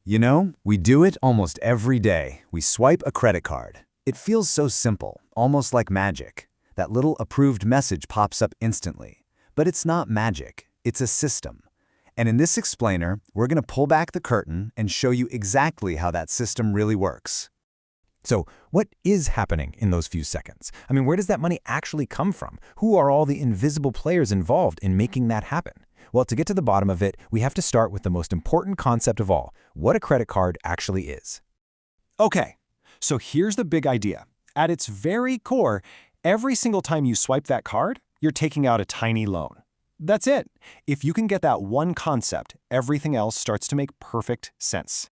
You know, we do it almost every day. We swipe a credit card. It feels so simple, almost like magic. That little approved message pops up instantly. But it's not magic, it's a system. And in this explainer, we're going to pull back the curtain and show you exactly how that system really works. So what is happening in those few seconds? I mean, where does that money actually come from? Who are all the invisible players involved in making that happen? Well, to get to the bottom of it, we have to start with the most important concept of all, what a credit card actually is. Okay, so here's the big idea. At its very core, every single time you swipe that card, you're taking out a tiny loan. That's it. If you can get that one concept, everything else starts to make perfect sense.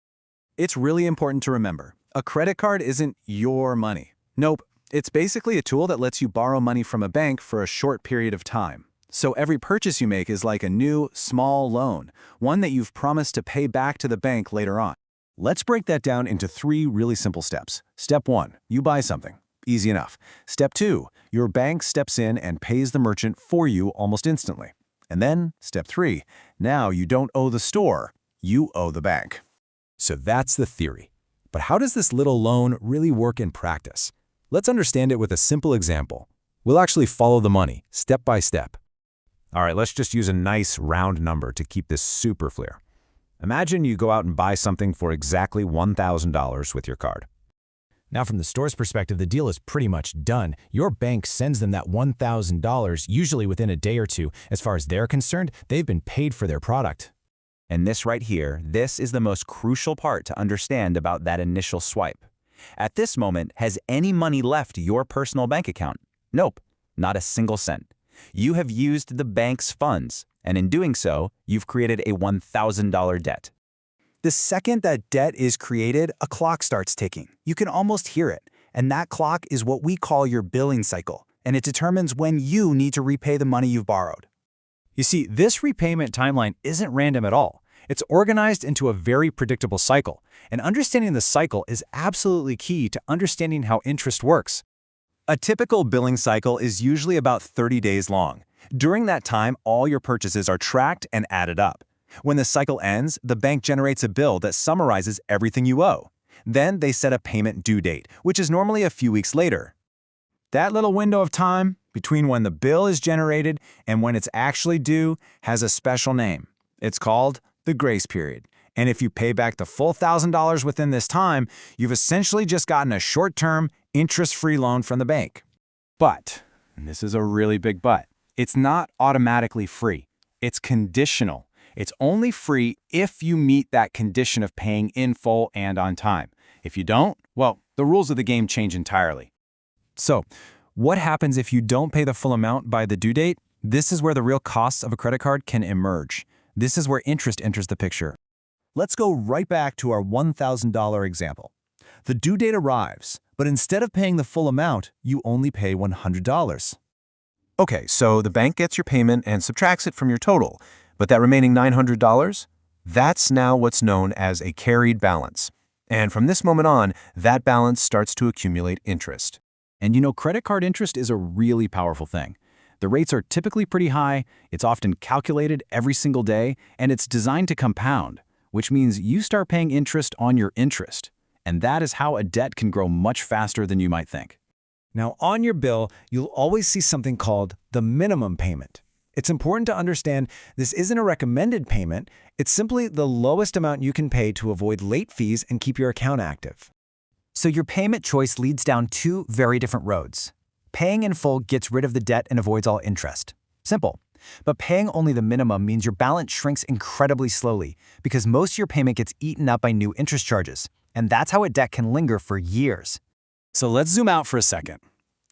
It's really important to remember, a credit card isn't your money. Nope, it's basically a tool that lets you borrow money from a bank for a short period of time. So every purchase you make is like a new, small loan, one that you've promised to pay back to the bank later on. Let's break that down into 3 really simple steps. Step 1, you buy something. Easy enough. Step 2, your bank steps in and pays the merchant for you almost instantly. And then, step 3, now you don't owe the store, you owe the bank. So that's the theory. But how does this little loan really work in practice? Let's understand it with a simple example. We'll actually follow the money, step by step. All right, let's just use a nice round number to keep this super clear. Imagine you go out and buy something for exactly $1,000 with your card. Now, from the store's perspective, the deal is pretty much done. Your bank sends them that $1,000, usually within a day or two. As far as they're concerned, they've been paid for their product. And this right here, this is the most crucial part to understand about that initial swipe. At this moment, has any money left your personal bank account? Nope, not a single cent. You have used the bank's funds, and in doing so, you've created a $1,000 debt. The second that debt is created, a clock starts ticking. You can almost hear it, and that clock is what we call your billing cycle, and it determines when you need to repay the money you've borrowed. You see, this repayment timeline isn't random at all. It's organized into a very predictable cycle, and understanding the cycle is absolutely key to understanding how interest works. A typical billing cycle is usually about 30 days long. During that time, all your purchases are tracked and added up. When the cycle ends, the bank generates a bill that summarizes everything you owe. Then they set a payment due date, which is normally a few weeks later. That little window of time between when the bill is generated and when it's actually due has a special name. It's called the grace period. And if you pay back the full $1,000 within this time, you've essentially just gotten a short-term, interest-free loan from the bank. But, and this is a really big but, it's not automatically free. It's conditional. It's only free if you meet that condition of paying in full and on time. If you don't, well, the rules of the game change entirely. So, what happens if you don't pay the full amount by the due date? This is where the real costs of a credit card can emerge. This is where interest enters the picture. Let's go right back to our $1,000 example. The due date arrives, but instead of paying the full amount, you only pay $100. Okay, so the bank gets your payment and subtracts it from your total, but that remaining $900? That's now what's known as a carried balance. And from this moment on, that balance starts to accumulate interest. And you know, credit card interest is a really powerful thing. The rates are typically pretty high, it's often calculated every single day, and it's designed to compound, which means you start paying interest on your interest. And that is how a debt can grow much faster than you might think. Now, on your bill, you'll always see something called the minimum payment. It's important to understand this isn't a recommended payment. It's simply the lowest amount you can pay to avoid late fees and keep your account active. So your payment choice leads down 2 very different roads. Paying in full gets rid of the debt and avoids all interest. Simple. But paying only the minimum means your balance shrinks incredibly slowly because most of your payment gets eaten up by new interest charges. And that's how a debt can linger for years. So let's zoom out for a second.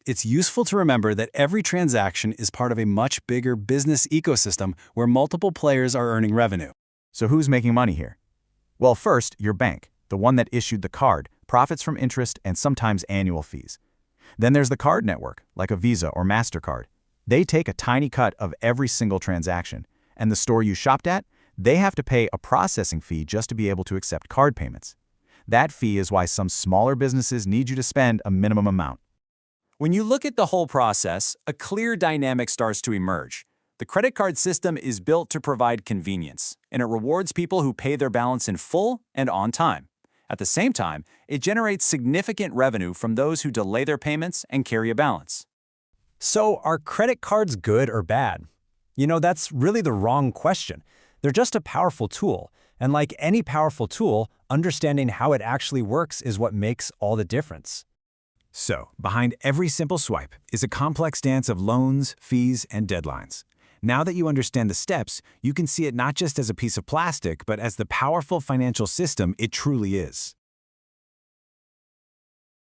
It's useful to remember that every transaction is part of a much bigger business ecosystem where multiple players are earning revenue. So who's making money here? Well, first, your bank, the one that issued the card, profits from interest and sometimes annual fees. Then there's the card network, like a Visa or MasterCard. They take a tiny cut of every single transaction. And the store you shopped at, they have to pay a processing fee just to be able to accept card payments. That fee is why some smaller businesses need you to spend a minimum amount. When you look at the whole process, a clear dynamic starts to emerge. The credit card system is built to provide convenience, and it rewards people who pay their balance in full and on time. At the same time, it generates significant revenue from those who delay their payments and carry a balance. So are credit cards good or bad? You know, that's really the wrong question. They're just a powerful tool, and like any powerful tool, understanding how it actually works is what makes all the difference. So, behind every simple swipe is a complex dance of loans, fees, and deadlines. Now that you understand the steps, you can see it not just as a piece of plastic, but as the powerful financial system it truly is.